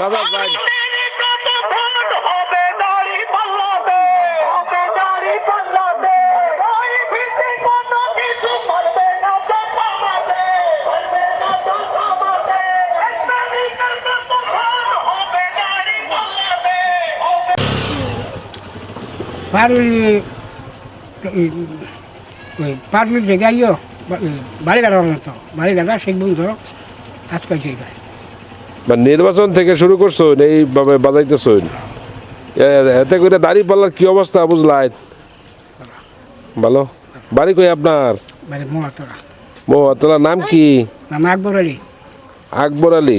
চাচা যাই পারমিট জায়গায় বাড়ি কাটার মতো বাড়ি কাটা শেখ বন্ধু আজকাল জায়গায় বা নির্বাচন থেকে শুরু করছো এইভাবে বাজাইতেছ এতে করে দাঁড়িয়ে পাল্লার কি অবস্থা বুঝলাই ভালো বাড়ি কই আপনার বাড়ি মহাতরা মো তোর নাম কি নাম আকবর আলী আকবর আলী